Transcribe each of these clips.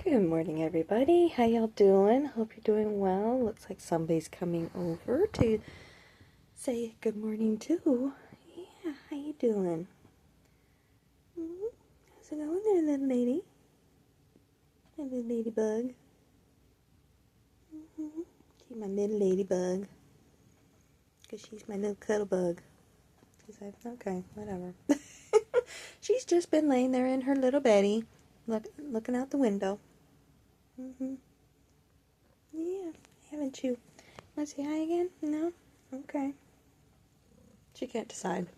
Good morning, everybody. How y'all doing? Hope you're doing well. Looks like somebody's coming over to say good morning too. Yeah, how you doing? How's it going there, little lady? Hey, little ladybug. She's my little ladybug. Because she's my little cuddle bug. Okay, whatever. She's just been laying there in her little beddie, looking out the window. Yeah, haven't you? Want to say hi again? No? Okay. She can't decide.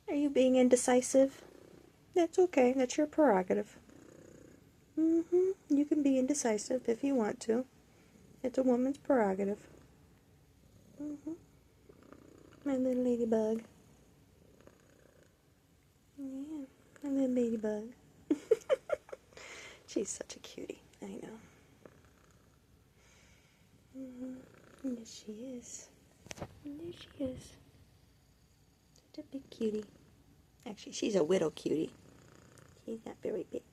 Are you being indecisive? That's okay. That's your prerogative. You can be indecisive if you want to. It's a woman's prerogative. My little ladybug. Yeah, my little ladybug. She's such a cutie. I know. Yes, she is. There she is. Such a big cutie. Actually, she's a widow cutie. She's not very big.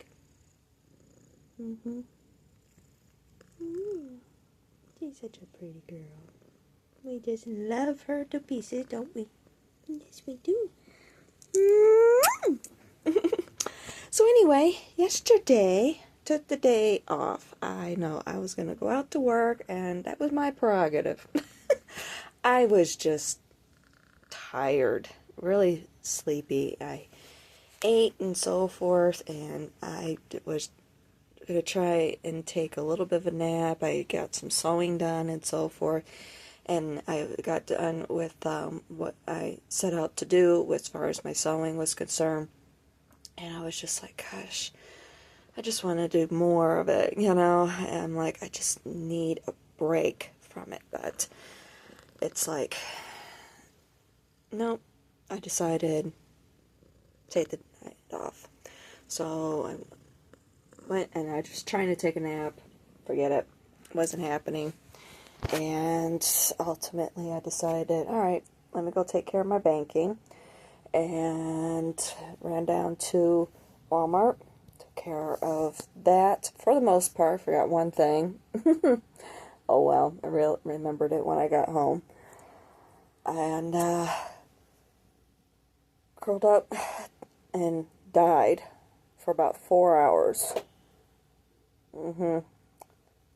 She's such a pretty girl. We just love her to pieces, don't we? Yes, we do. So anyway, yesterday, took the day off. I know I was going to go out to work, and that was my prerogative. I was just tired, really sleepy. I ate and so forth, and I was going to try and take a little bit of a nap. I got some sewing done and so forth, and I got done with what I set out to do as far as my sewing was concerned, and I was just like, gosh, I just want to do more of it, and I'm like, I just need a break from it, but it's like, nope, I decided take the night off. So I went and I was just trying to take a nap. Forget it. Wasn't happening. And ultimately I decided, alright, let me go take care of my banking. And ran down to Walmart. Took care of that. For the most part, forgot one thing. Oh well, I remembered it when I got home. And curled up and died for about 4 hours.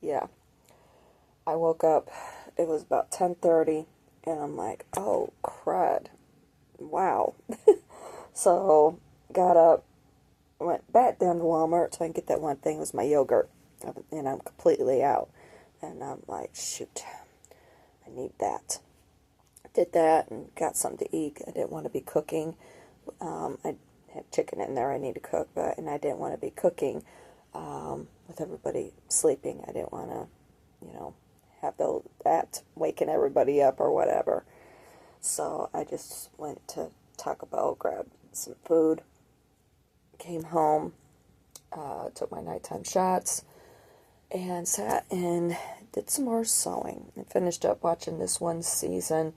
Yeah. I woke up, it was about 10:30, and I'm like, oh, crud. Wow. So, got up, went back down to Walmart so I can get that one thing. It was my yogurt, and I'm completely out. And I'm like, shoot, I need that. Did that and got something to eat. I didn't want to be cooking. I had chicken in there I need to cook, and I didn't want to be cooking with everybody sleeping. I didn't want to, have that waking everybody up or whatever. So I just went to Taco Bell, grabbed some food, came home, took my nighttime shots, and sat and did some more sewing. And finished up watching this one season,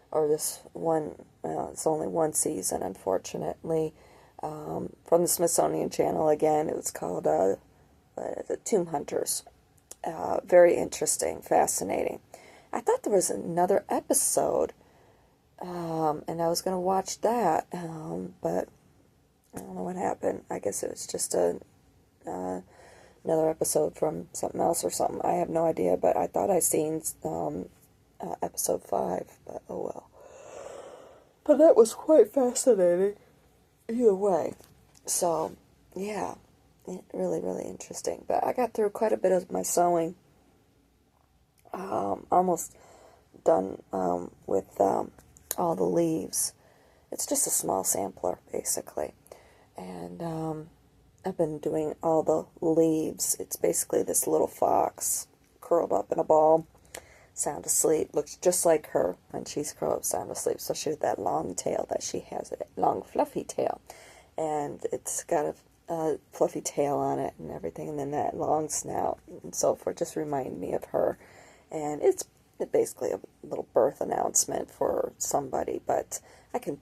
or this one, it's only one season, unfortunately, from the Smithsonian Channel again. It was called The Tomb Hunters. Very interesting, fascinating. I thought there was another episode, and I was going to watch that, but I don't know what happened. I guess it was just another episode from something else or something. I have no idea, but I thought I seen episode 5, but oh well. But that was quite fascinating, either way. So, yeah, really, really interesting. But I got through quite a bit of my sewing. Almost done with all the leaves. It's just a small sampler, basically. And I've been doing all the leaves. It's basically this little fox curled up in a ball, sound asleep. Looks just like her when she's curled up, sound asleep. So she has that long tail that she has, a long fluffy tail. And it's got a fluffy tail on it and everything, and then that long snout and so forth. Just remind me of her. And it's basically a little birth announcement for somebody, but I can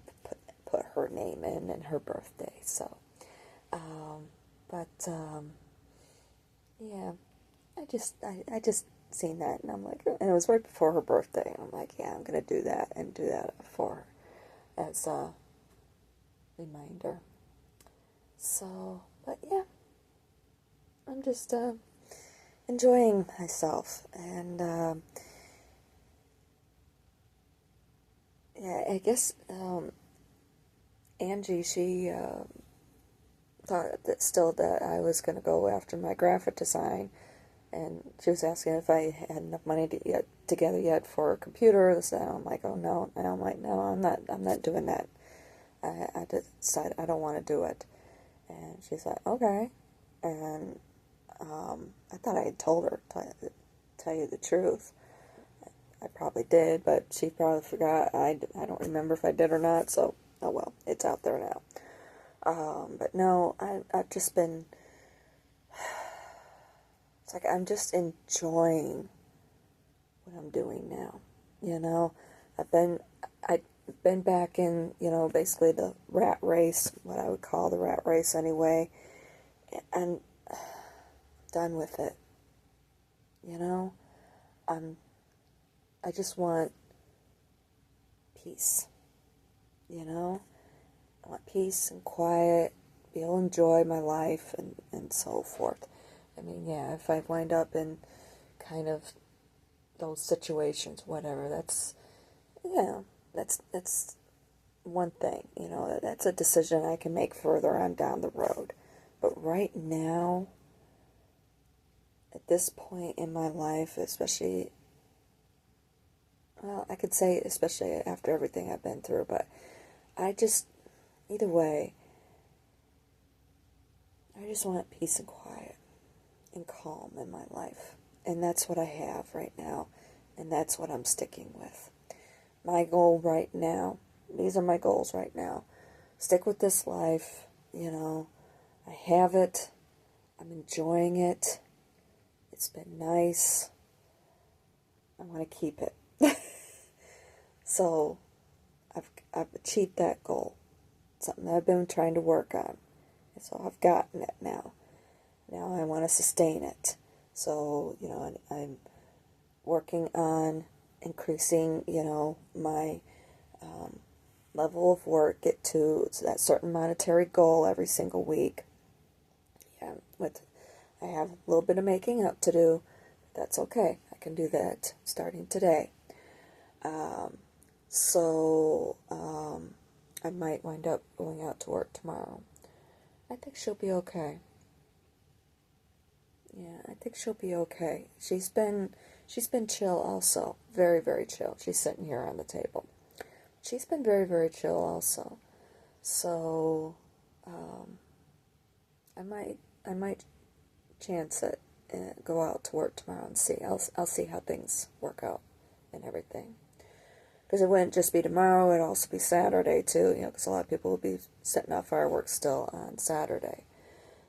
put her name in and her birthday. So But, yeah, I just seen that, and I'm like, and it was right before her birthday, and I'm like, yeah, I'm going to do that, and do that for her as a reminder. So, but yeah, I'm just, enjoying myself, and, yeah, I guess, Angie, she, thought that still that I was going to go after my graphic design, and she was asking if I had enough money to get together yet for a computer. So I'm like, oh no, and I'm like, no, I'm not doing that. I decided I don't want to do it, and she's like, okay, and I thought I had told her, to tell you the truth. I probably did, but she probably forgot. I don't remember if I did or not. So oh well, it's out there now. But no, I've just been, it's like I'm just enjoying what I'm doing now. You know, I've been, I've been back in, basically the rat race, what I would call the rat race anyway, and done with it. You know, I just want peace. I want peace and quiet, be able to enjoy my life, and so forth. I mean, yeah, if I wind up in kind of those situations, whatever, that's one thing, that's a decision I can make further on down the road. But right now, at this point in my life, especially, well, I could say especially after everything I've been through, but either way, I just want peace and quiet and calm in my life. And that's what I have right now. And that's what I'm sticking with. My goal right now, these are my goals right now. Stick with this life, I have it. I'm enjoying it. It's been nice. I want to keep it. So, I've achieved that goal. Something I've been trying to work on. And so I've gotten it now. Now I want to sustain it. So, I'm working on increasing, my level of work, get to that certain monetary goal every single week. Yeah, I have a little bit of making up to do. That's okay. I can do that starting today. So I might wind up going out to work tomorrow. I think she'll be okay. Yeah, I think she'll be okay. She's been chill also. Very, very chill. She's sitting here on the table. She's been very, very chill also. So, I might chance it and go out to work tomorrow and see. I'll see how things work out and everything. Because it wouldn't just be tomorrow, it'd also be Saturday too, because a lot of people will be setting off fireworks still on Saturday.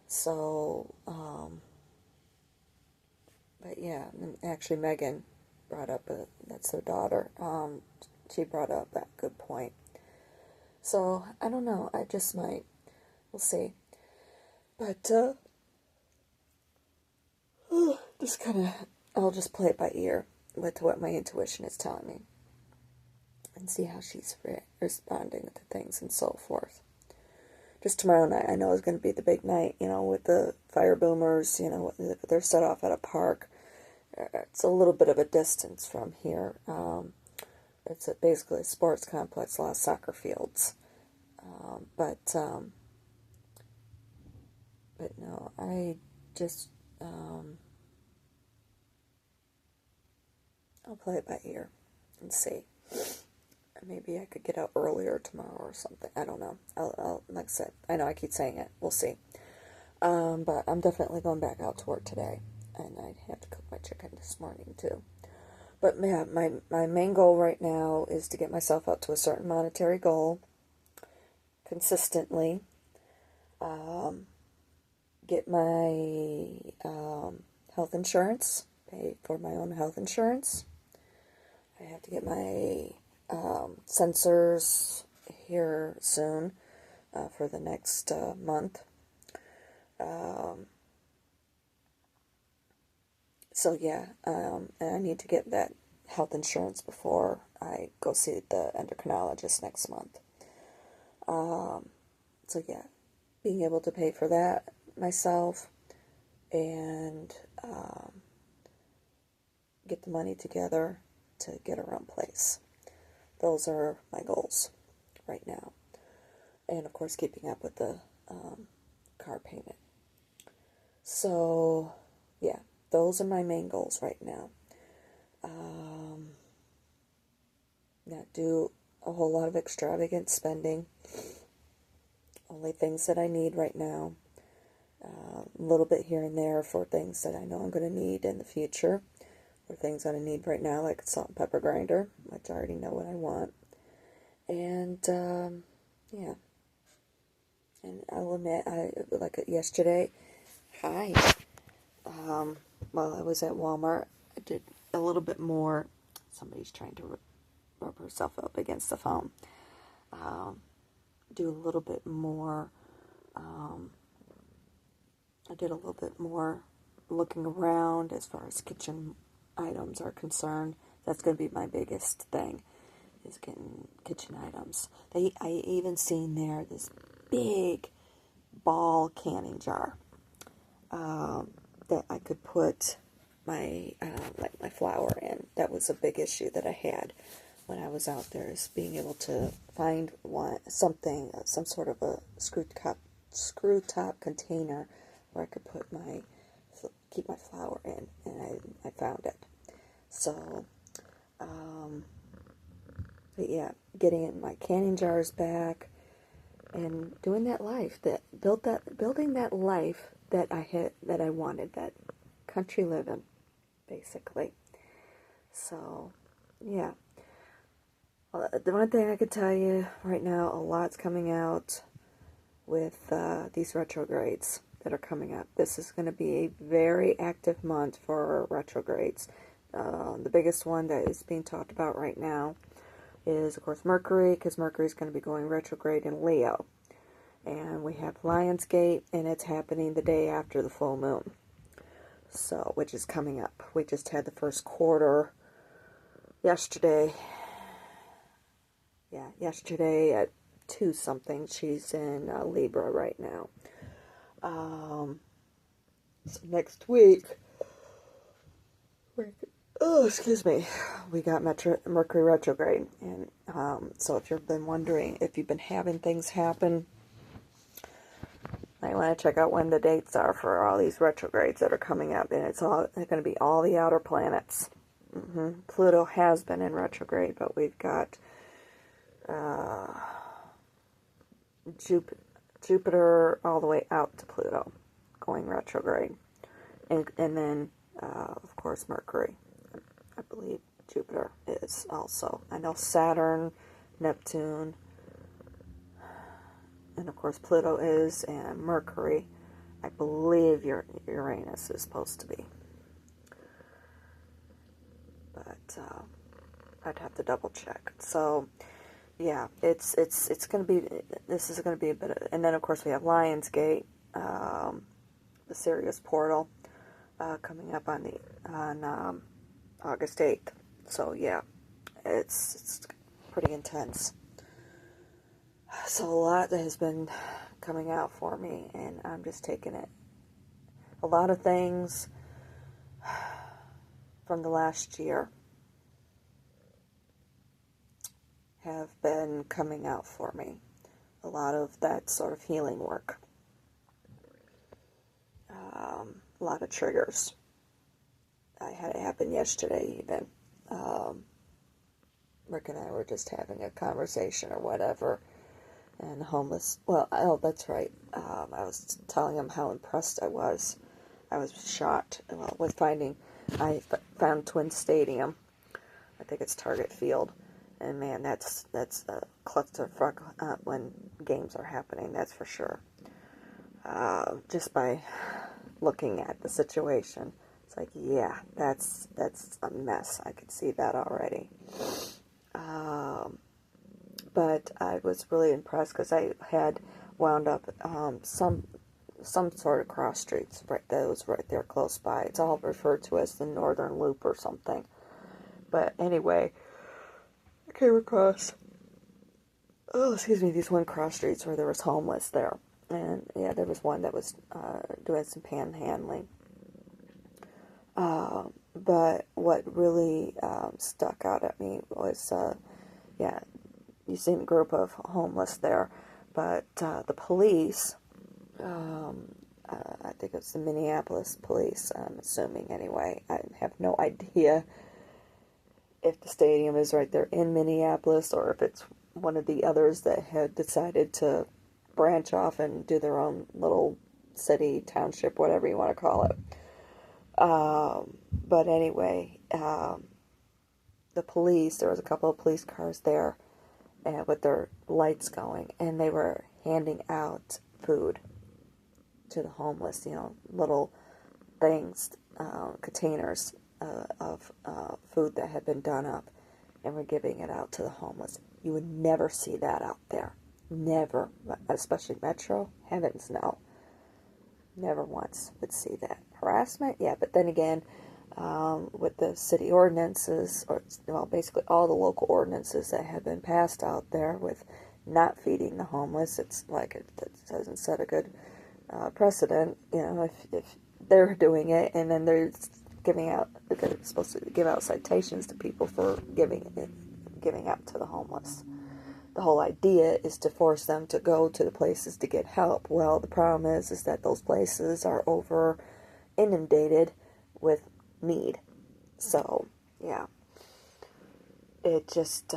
So, but yeah, actually Megan brought up, that's her daughter, she brought up that good point. So, I don't know, I just might, we'll see. But, just kind of, I'll just play it by ear with what my intuition is telling me. And see how she's responding to things and so forth. Just tomorrow night, I know is going to be the big night, with the fire boomers, they're set off at a park. It's a little bit of a distance from here. It's basically a sports complex, a lot of soccer fields. But no, I just, I'll play it by ear and see. Maybe I could get out earlier tomorrow or something. I don't know. I'll like I said, I know I keep saying it. We'll see. But I'm definitely going back out to work today. And I have to cook my chicken this morning too. But yeah, my main goal right now is to get myself up to a certain monetary goal consistently. Get my health insurance, pay for my own health insurance. I have to get my sensors here soon for the next month. So yeah, and I need to get that health insurance before I go see the endocrinologist next month. So yeah, being able to pay for that myself and get the money together to get our own place. Those are my goals right now. And of course, keeping up with the car payment. So yeah, those are my main goals right now. Not do a whole lot of extravagant spending. Only things that I need right now. A little bit here and there for things that I know I'm going to need in the future. Or things that I need right now, like a salt and pepper grinder, which I already know what I want. And, yeah. And I'll admit, like yesterday, hi. While I was at Walmart, I did a little bit more. Somebody's trying to rub herself up against the phone. Do a little bit more. I did a little bit more looking around as far as kitchen items are concerned. That's going to be my biggest thing, is getting kitchen items. I even seen there this big ball canning jar that I could put my like my flour in. That was a big issue that I had when I was out there, is being able to find some sort of a screw top container where I could keep my flour in, and I found it. So, but yeah, getting my canning jars back and doing that life building that life that I wanted, that country living, basically. So, yeah. The one thing I could tell you right now, a lot's coming out with these retrogrades that are coming up. This is going to be a very active month for retrogrades. The biggest one that is being talked about right now is, of course, Mercury, because Mercury is going to be going retrograde in Leo. And we have Lionsgate, and it's happening the day after the full moon. So, which is coming up. We just had the first quarter yesterday. Yeah, yesterday at 2 something. She's in Libra right now. So next week, excuse me, we got Mercury retrograde. And so if you've been wondering, if you've been having things happen, I want to check out when the dates are for all these retrogrades that are coming up. And it's going to be all the outer planets. Pluto has been in retrograde, but we've got Jupiter all the way out to Pluto going retrograde. And then, of course, Mercury. I believe Jupiter is also. I know Saturn, Neptune, and of course Pluto is, and Mercury. I believe Uranus is supposed to be. But I'd have to double check. So, yeah, it's going to be, this is going to be a bit of, and then of course we have Lionsgate, the Sirius portal, coming up on August 8th. So yeah, it's pretty intense. So a lot that has been coming out for me, and I'm just taking it. A lot of things from the last year have been coming out for me. A lot of that sort of healing work. A lot of triggers. I had it happen yesterday even. Rick and I were just having a conversation or whatever, and that's right. I was telling him how impressed I was. I was shocked with finding, I found Twin Stadium. I think it's Target Field. And man, that's a clusterfuck when games are happening, that's for sure. Just by looking at the situation, it's like, yeah, that's a mess. I could see that already. But I was really impressed because I had wound up some some sort of cross streets, right, those right there close by. It's all referred to as the Northern Loop or something. But anyway, I came across, these one cross streets where there was homeless there. And yeah, there was one that was doing some panhandling. But what really stuck out at me was, yeah, you seen a group of homeless there, but the police, I think it's the Minneapolis police, I'm assuming anyway. I have no idea if the stadium is right there in Minneapolis or if it's one of the others that had decided to branch off and do their own little city, township, whatever you want to call it. But anyway, the police, there was a couple of police cars there with their lights going, and they were handing out food to the homeless, little things, containers of food that had been done up, and were giving it out to the homeless. You would never see that out there. Never. Especially Metro. Heavens no. Never once would see that. Harassment? Yeah, but then again, with the city ordinances, or basically all the local ordinances that have been passed out there with not feeding the homeless, it's like it doesn't set a good precedent. If they're doing it and then they're supposed to give out citations to people for giving out to the homeless. The whole idea is to force them to go to the places to get help. Well, the problem is that those places are over inundated with need. So, yeah. It just,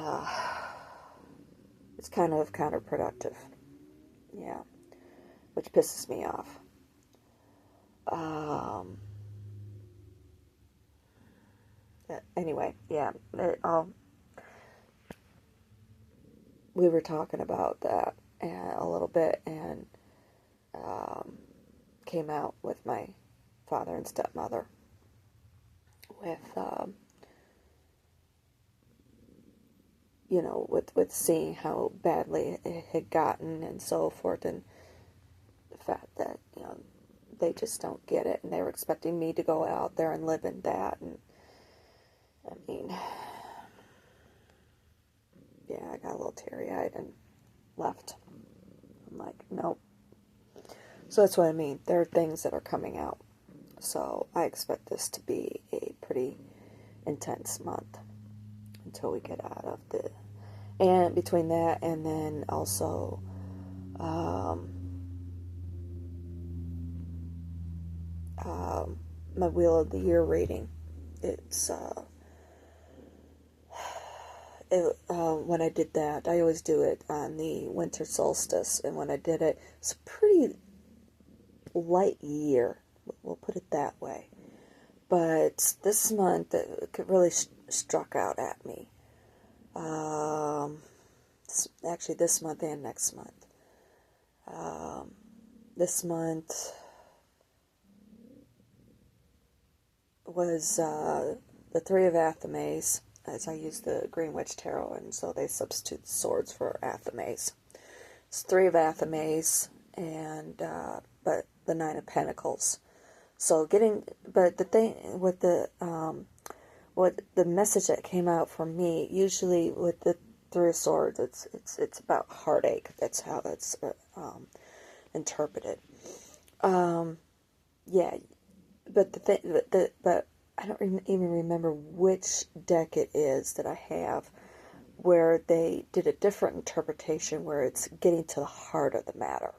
it's kind of counterproductive. Yeah. Which pisses me off. Anyway, yeah. We were talking about that a little bit, and came out with my father and stepmother with seeing how badly it had gotten and so forth, and the fact that they just don't get it, and they were expecting me to go out there and live in that, and I mean, yeah, I got a little teary-eyed and left. I'm like, nope. So that's what I mean. There are things that are coming out. So I expect this to be a pretty intense month until we get out of the... And between that and then also my Wheel of the Year reading. It's... when I did that, I always do it on the winter solstice, and when I did it, it's a pretty light year, we'll put it that way. But this month, it really struck out at me. Actually, this month and next month. This month was the Three of Athames, as I use the Green Witch Tarot, and so they substitute swords for Athames. It's Three of Athames, and but the Nine of Pentacles. So but the thing with what the message that came out for me, usually with the Three of Swords, it's about heartache. That's how it's interpreted. Yeah, but but I don't even remember which deck it is that I have, where they did a different interpretation, where it's getting to the heart of the matter.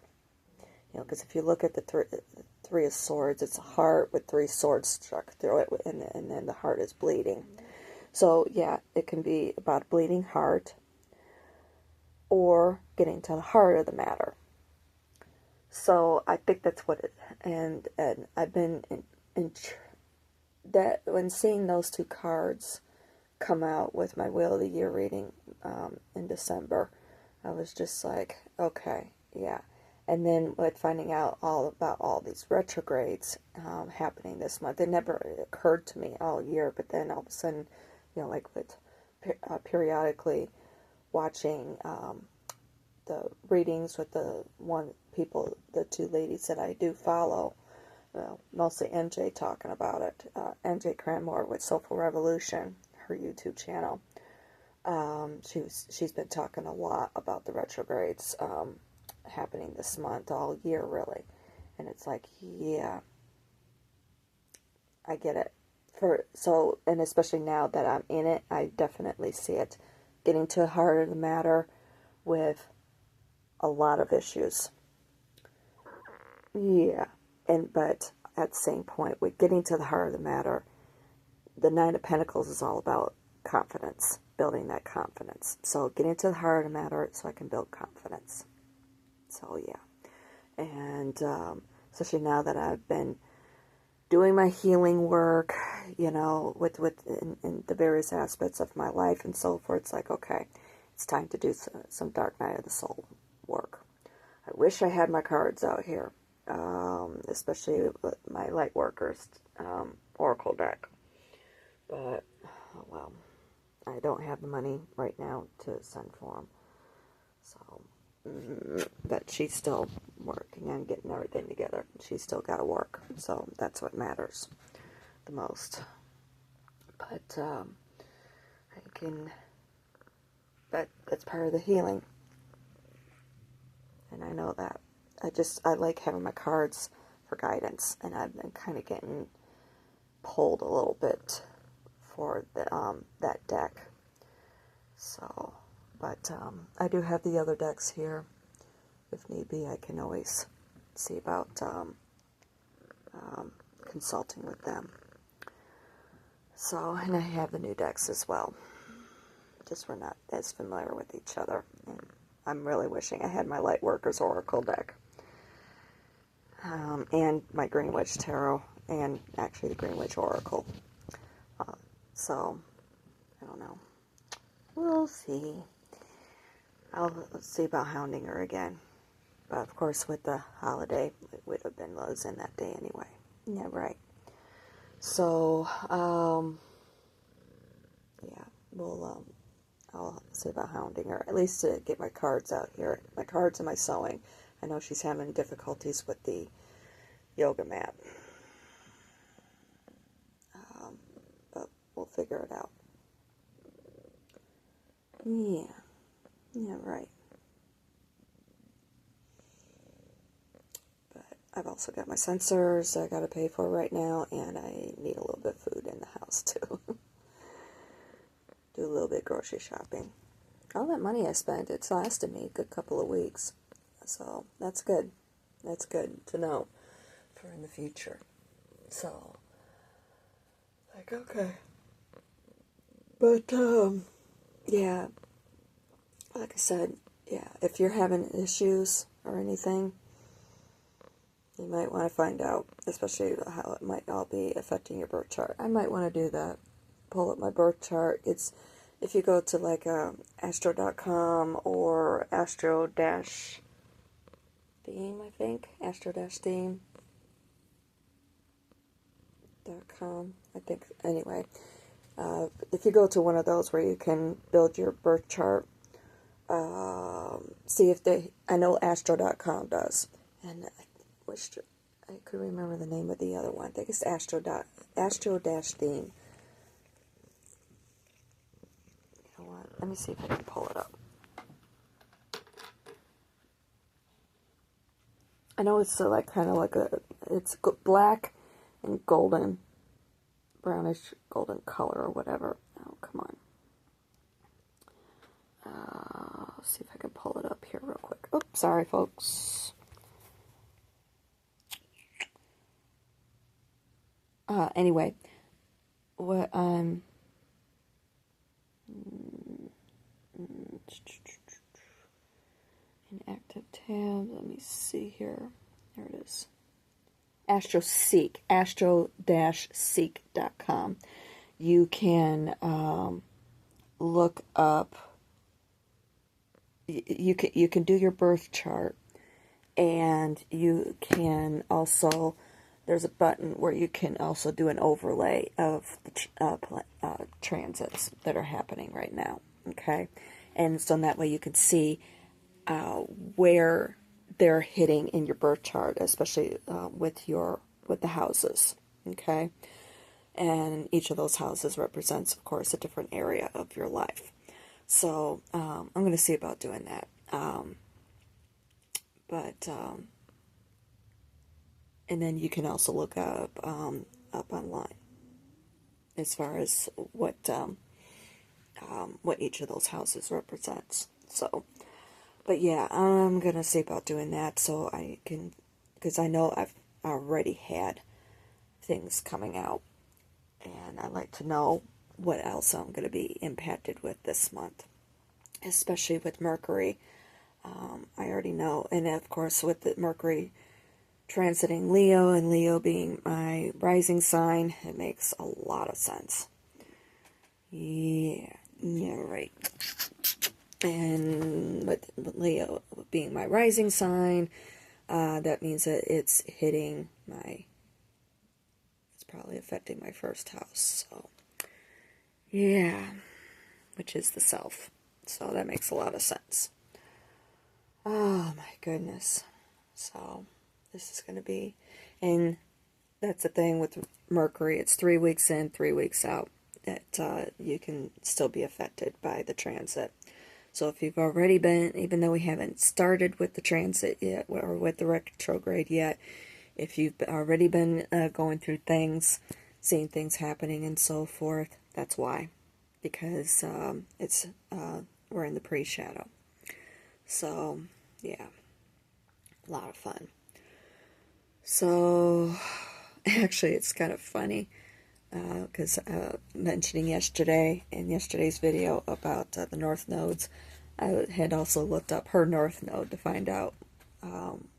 Because if you look at the Three of Swords, it's a heart with three swords struck through it, and then the heart is bleeding. So, yeah, it can be about a bleeding heart, or getting to the heart of the matter. So, I think that's what it... And I've been that when seeing those two cards come out with my Wheel of the Year reading in December, I was just like, okay, yeah. And then with finding out all about all these retrogrades happening this month, it never occurred to me all year, but then all of a sudden, like with periodically watching the readings with the people, the two ladies that I do follow, well, mostly NJ talking about it. NJ Cranmore with Soulful Revolution, her YouTube channel. She's been talking a lot about the retrogrades happening this month, all year really. And it's like, yeah, I get it. And especially now that I'm in it, I definitely see it getting to the heart of the matter with a lot of issues. Yeah, but at the same point, with getting to the heart of the matter, the Nine of Pentacles is all about confidence, building that confidence. So getting to the heart of the matter so I can build confidence. So yeah, and especially now that I've been doing my healing work, you know, in the various aspects of my life and so forth, it's like, okay, it's time to do some Dark Night of the Soul work. I wish I had my cards out here, especially with my Lightworkers Oracle deck. But, oh well, I don't have the money right now to send for them. So, but she's still working on getting everything together. She's still got to work. So that's what matters the most. But, that's part of the healing. And I know that. I like having my cards for guidance, and I've been kind of getting pulled a little bit for that deck. So, but I do have the other decks here. If need be, I can always see about consulting with them. So, and I have the new decks as well. Just we're not as familiar with each other. And I'm really wishing I had my Lightworkers Oracle deck. And my Greenwich Tarot, and actually the Greenwich Oracle. So, I don't know. We'll see. I'll see about hounding her again. But of course, with the holiday, it would have been losing that day anyway. Yeah, right. So, yeah, I'll see about hounding her. At least to get my cards out here. My cards and my sewing. I know she's having difficulties with the yoga mat. But we'll figure it out. Yeah. Yeah, right. But I've also got my sensors I got to pay for right now, and I need a little bit of food in the house, too. Do a little bit grocery shopping. All that money I spent, it's lasted me a good couple of weeks. So, that's good. That's good to know for in the future. So, like, okay. But, yeah, like I said, yeah, if you're having issues or anything, you might want to find out, especially how it might all be affecting your birth chart. I might want to do that. Pull up my birth chart. It's, if you go to like astro.com or astro-theme, I think, astro-theme.com, I think, anyway. If you go to one of those where you can build your birth chart, see if I know astro.com does, and I wish I could remember the name of the other one. I think it's astro-theme. You know what? Let me see if I can pull it up. I know it's like kind of like it's black and golden, brownish golden color or whatever. Oh, come on. Let's see if I can pull it up here real quick. Oops, sorry, folks. Anyway, what inactive tab. Let me see here. There it is. AstroSeek, astro-seek.com. You can look up. You can do your birth chart, and you can also. There's a button where you can also do an overlay of the transits that are happening right now. Okay, and so in that way you can see where they're hitting in your birth chart, especially with the houses, okay? And each of those houses represents, of course, a different area of your life. So I'm going to see about doing that. And then you can also look up online as far as what each of those houses represents. So, but yeah, I'm going to see about doing that so I can, because I know I've already had things coming out, and I like to know what else I'm going to be impacted with this month, especially with Mercury. I already know, and of course with the Mercury transiting Leo, and Leo being my rising sign, it makes a lot of sense. Yeah, right. And with Leo being my rising sign, that means that it's probably affecting my first house. So, yeah, which is the self. So that makes a lot of sense. Oh my goodness. So this is going to be, and that's the thing with Mercury, it's 3 weeks in, 3 weeks out, that you can still be affected by the transit. So if you've already been, even though we haven't started with the transit yet, or with the retrograde yet, if you've already been going through things, seeing things happening and so forth, that's why. Because we're in the pre-shadow. So, yeah, a lot of fun. So, actually, it's kind of funny, because mentioning yesterday, in yesterday's video about the North Nodes, I had also looked up her North Node to find out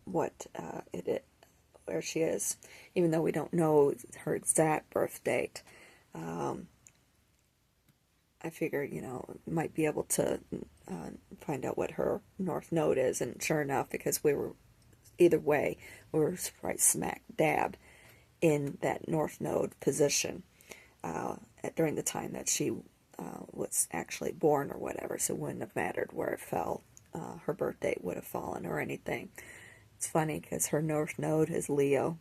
what it is, where she is, even though we don't know her exact birth date. I figured, might be able to find out what her North Node is, and sure enough, because we were, either way, we were right smack dab in that North Node position during the time that she was actually born or whatever, so it wouldn't have mattered where it fell. Her birth date would have fallen or anything. It's funny because her North Node is Leo.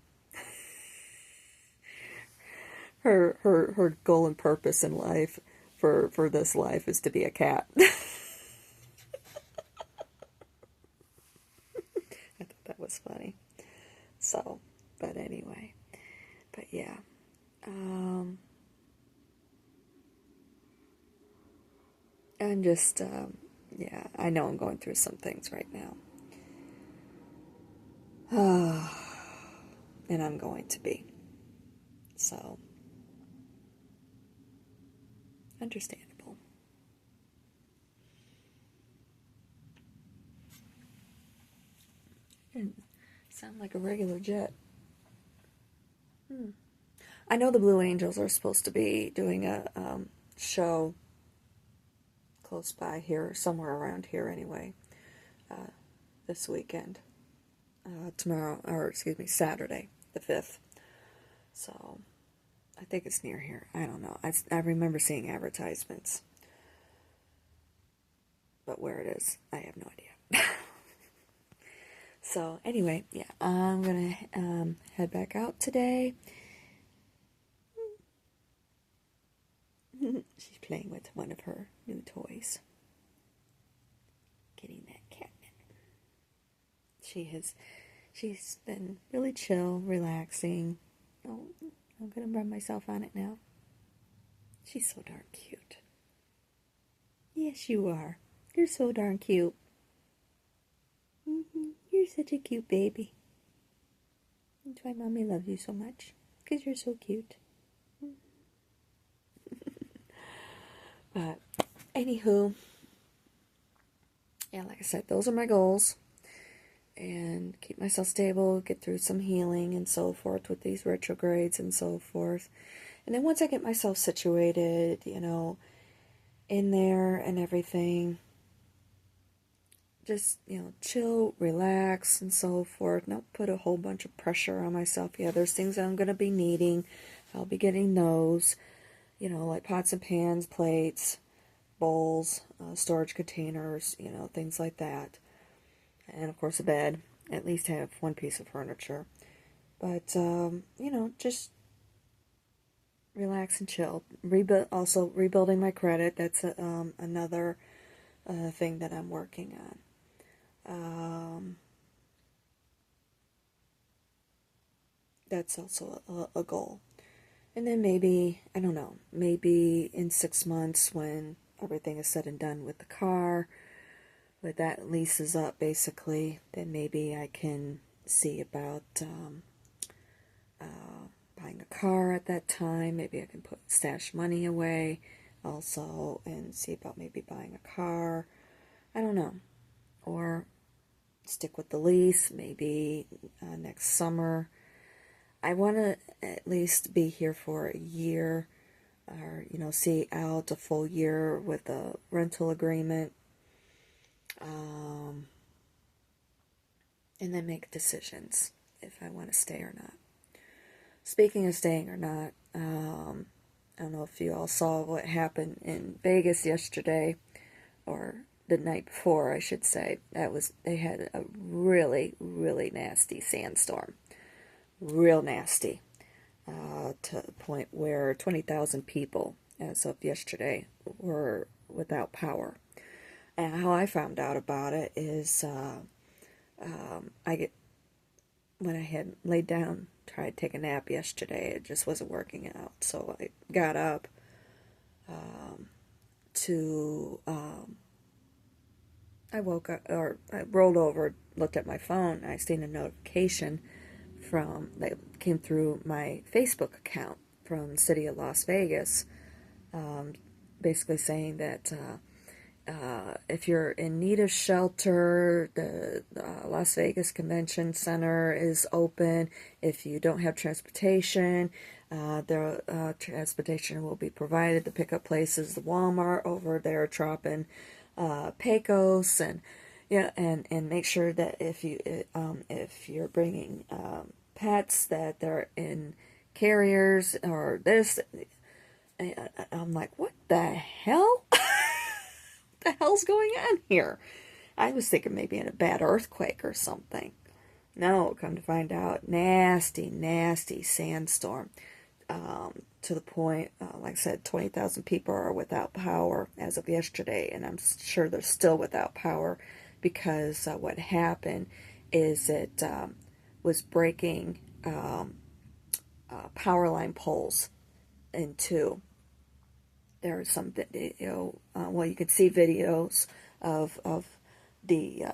Her goal and purpose in life for this life is to be a cat. I thought that was funny. So, but anyway, but yeah. I'm just, yeah, I know I'm going through some things right now. And I'm going to be. So, understandable. Didn't sound like a regular jet. I know the Blue Angels are supposed to be doing a show close by here, somewhere around here anyway, this weekend. Saturday, the 5th. So, I think it's near here. I don't know. I remember seeing advertisements. But where it is, I have no idea. So, anyway, yeah, I'm going to head back out today. She's playing with one of her new toys. Getting that catnip. She's been really chill, relaxing. Oh, I'm going to run myself on it now. She's so darn cute. Yes, you are. You're so darn cute. You're such a cute baby. That's why Mommy loves you so much. Because you're so cute. But, anywho, yeah, like I said, those are my goals. And keep myself stable, get through some healing and so forth with these retrogrades and so forth. And then once I get myself situated, in there and everything, just, chill, relax and so forth. Not put a whole bunch of pressure on myself. Yeah, there's things that I'm going to be needing. I'll be getting those, like pots and pans, plates, bowls, storage containers, things like that. And of course a bed. at least have one piece of furniture. But, just relax and chill. Also, rebuilding my credit. That's another thing that I'm working on. That's also a goal. And then maybe, I don't know, maybe in 6 months when everything is said and done with the car, with that lease is up basically, then maybe I can see about buying a car at that time. Maybe I can stash money away also and see about maybe buying a car. I don't know. Or stick with the lease, maybe next summer. I want to at least be here for a year, or, see out a full year with a rental agreement, and then make decisions if I want to stay or not. Speaking of staying or not, I don't know if you all saw what happened in Vegas yesterday, or the night before, I should say. They had a really, really nasty sandstorm. Real nasty. To the point where 20,000 people, as of yesterday, were without power. And how I found out about it is when I had laid down, tried to take a nap yesterday, it just wasn't working out. So I got up I woke up, or I rolled over, looked at my phone, and I seen a notification that came through my Facebook account from the city of Las Vegas, basically saying that if you're in need of shelter, the Las Vegas Convention Center is open. If you don't have transportation, the transportation will be provided. The pickup place is the Walmart over there, Trop Pecos, and and make sure that if you're bringing pets, that they're in carriers or this. I'm like, what the hell? What the hell's going on here? I was thinking maybe in a bad earthquake or something. No, come to find out, nasty, nasty sandstorm. To the point, like I said, 20,000 people are without power as of yesterday, and I'm sure they're still without power because what happened is it was breaking power line poles in two. There are some video, you could see videos of the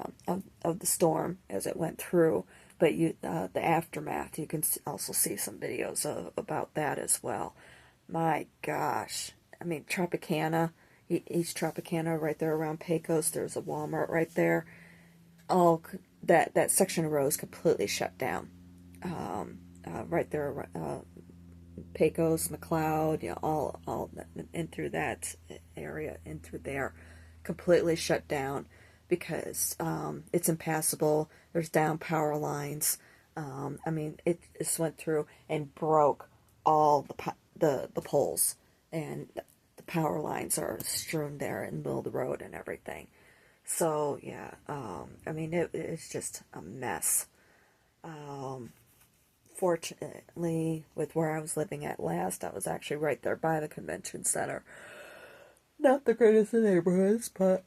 storm as it went through, but the aftermath, you can also see some videos about that as well. My gosh, I mean, Tropicana, East Tropicana, right there around Pecos, there's a Walmart right there. All that section of road is completely shut down. Right there, Pecos, McLeod, all in through that area, in through there, completely shut down because it's impassable. There's down power lines. I mean, it just went through and broke all the poles, and the power lines are strewn there in the middle of the road and everything. So yeah, I mean, it's just a mess. Fortunately, with where I was living at last, I was actually right there by the convention center. Not the greatest of neighborhoods, but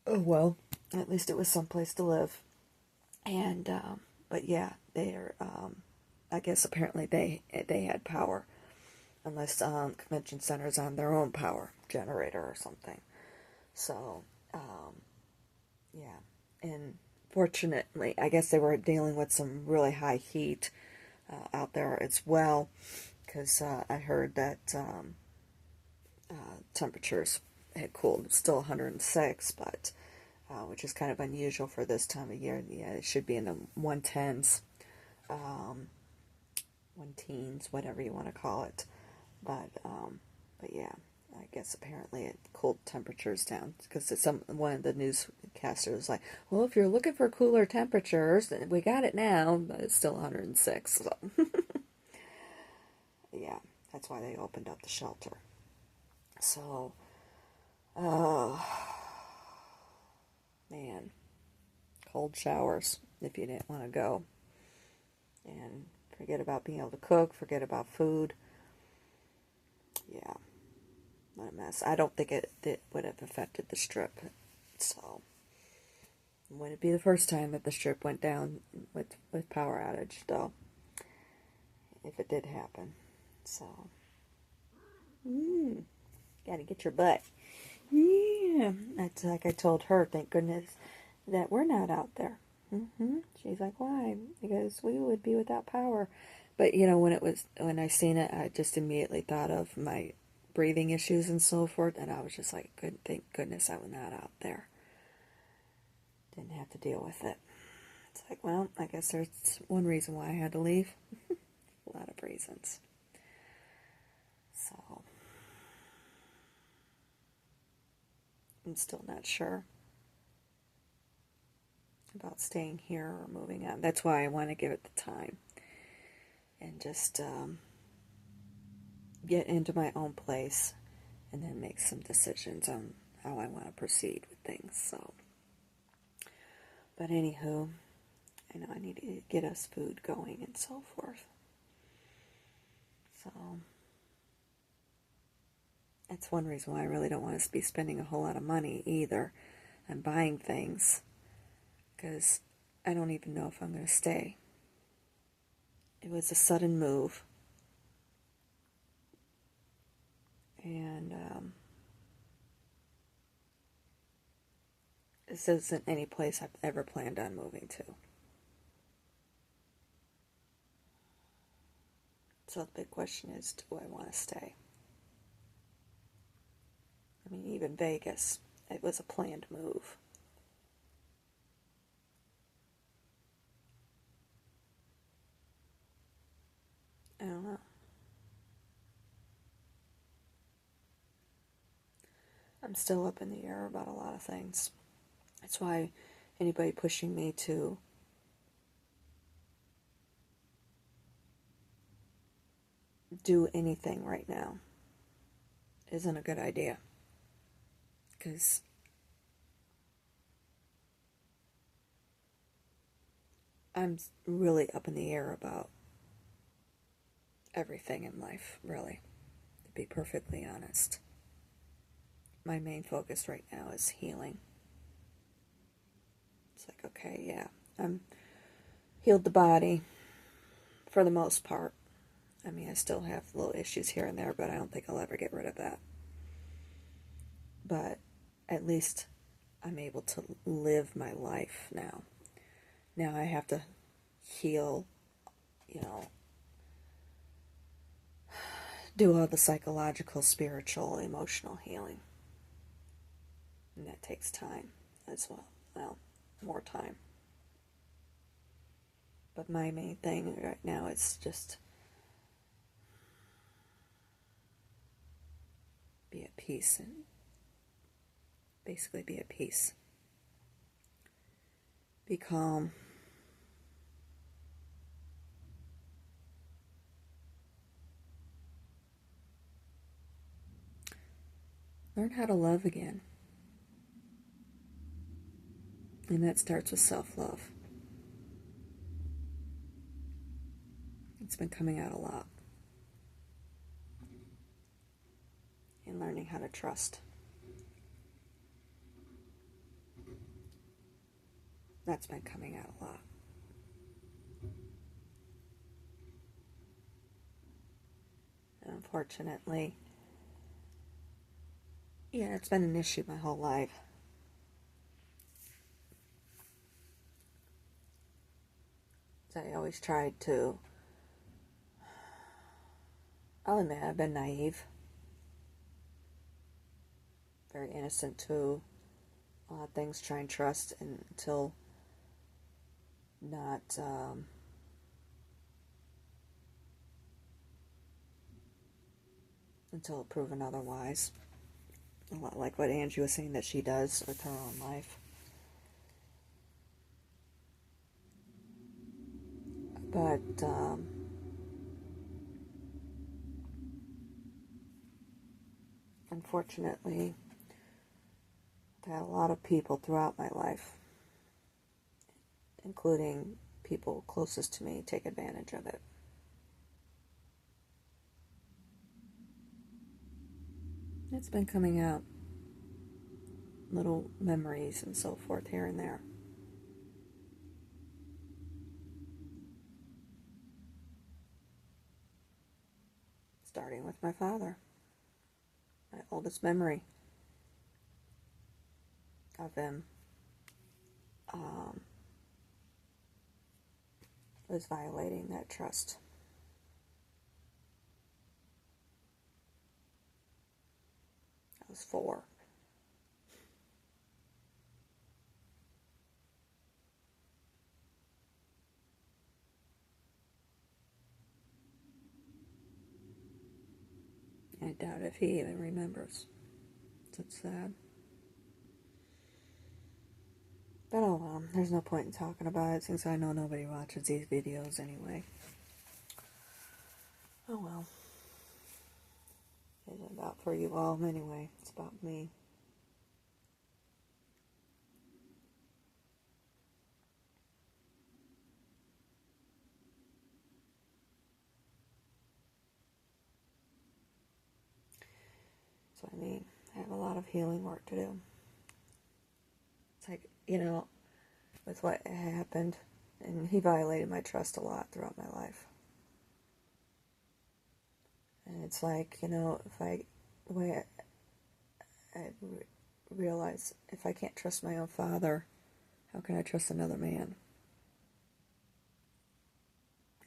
oh well, at least it was someplace to live. And but yeah, they're I guess apparently they had power, unless convention center's on their own power generator or something. So yeah, and fortunately, I guess they were dealing with some really high heat out there as well, because I heard that temperatures had cooled. It's still 106, but which is kind of unusual for this time of year. Yeah, it should be in the 110s, 1-teens, whatever you want to call it. But yeah, I guess apparently it cooled temperatures down, because one of the newscasters was like, well, if you're looking for cooler temperatures, we got it now, but it's still 106. So yeah, that's why they opened up the shelter. So, man, cold showers. if you didn't want to go. And forget about being able to cook, forget about food. Yeah, what a mess. I don't think it would have affected the strip. So, it wouldn't be the first time that the strip went down with power outage, though, if it did happen. So, gotta get your butt. Yeah, that's like I told her, thank goodness that we're not out there. She's like, why? Because we would be without power. But when I seen it, I just immediately thought of my breathing issues and so forth, and I was just like, good, thank goodness I was not out there. Didn't have to deal with it. It's like, well, I guess there's one reason why I had to leave. A lot of reasons. So, I'm still not sure about staying here or moving on. That's why I want to give it the time and just get into my own place and then make some decisions on how I want to proceed with things. So, but anywho, I know I need to get us food going and so forth. So, that's one reason why I really don't want to be spending a whole lot of money either on buying things, because I don't even know if I'm going to stay. It was a sudden move, and this isn't any place I've ever planned on moving to. So the big question is, do I want to stay? I mean, even Vegas, it was a planned move. I don't know. I'm still up in the air about a lot of things. That's why anybody pushing me to do anything right now isn't a good idea. Because I'm really up in the air about everything in life, really, to be perfectly honest. My main focus right now is healing. It's like, okay, yeah, I'm healed the body for the most part. I mean, I still have little issues here and there, but I don't think I'll ever get rid of that. But at least I'm able to live my life now. Now I have to heal, do all the psychological, spiritual, emotional healing. And that takes time as well. Well, more time. But my main thing right now is just be at peace and basically be at peace. Be calm. Learn how to love again. And that starts with self-love. It's been coming out a lot. And learning how to trust. That's been coming out a lot. And unfortunately, yeah, it's been an issue my whole life. I always tried to, I'll admit, I've been naive. Very innocent to a lot of things, try and trust until not, until proven otherwise. A lot like what Angie was saying that she does with her own life. But, unfortunately, I've had a lot of people throughout my life including people closest to me, take advantage of it. It's been coming out, little memories and so forth here and there. Starting with my father, my oldest memory of him was violating that trust. I was 4. I doubt if he even remembers. It's sad. But oh well, there's no point in talking about it since I know nobody watches these videos anyway. Oh well. It isn't about for you all anyway. It's about me. So I mean, I have a lot of healing work to do. It's like, with what happened, and he violated my trust a lot throughout my life. And it's like, the way I realize, if I can't trust my own father, how can I trust another man?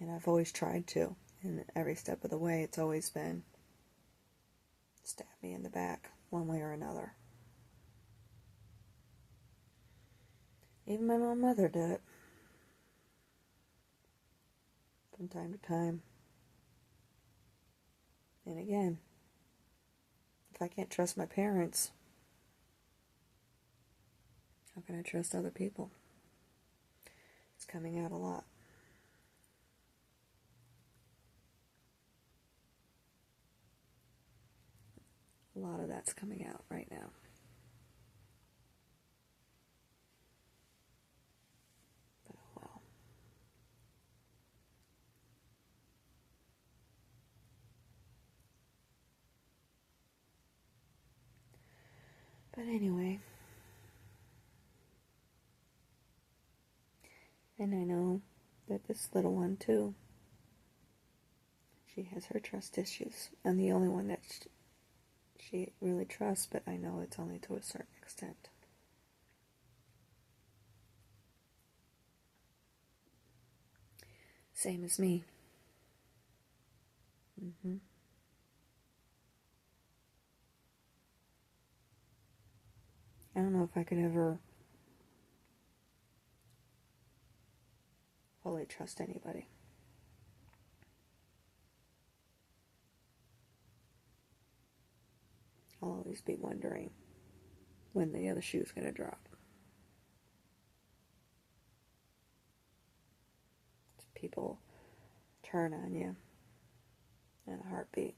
And I've always tried to, and every step of the way, it's always been stab me in the back, one way or another. Even my own mother did it. From time to time. And again, if I can't trust my parents, how can I trust other people? It's coming out a lot. A lot of that's coming out right now. But oh well. But anyway. And I know that this little one too, she has her trust issues. I'm the only one that she really trusts, but I know it's only to a certain extent. Same as me. I don't know if I could ever fully trust anybody. I'll always be wondering when the other shoe's going to drop. People turn on you in a heartbeat.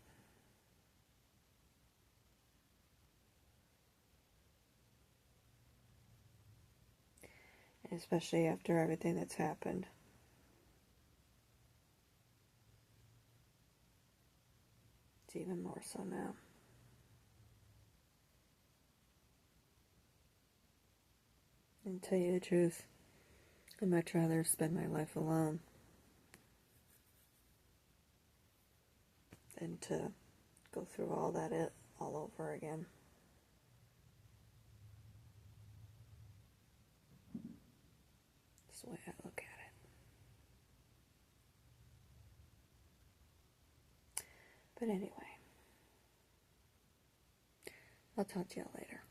Especially after everything that's happened. It's even more so now. And to tell you the truth, I'd much rather spend my life alone than to go through all that all over again. That's the way I look at it. But anyway, I'll talk to you later.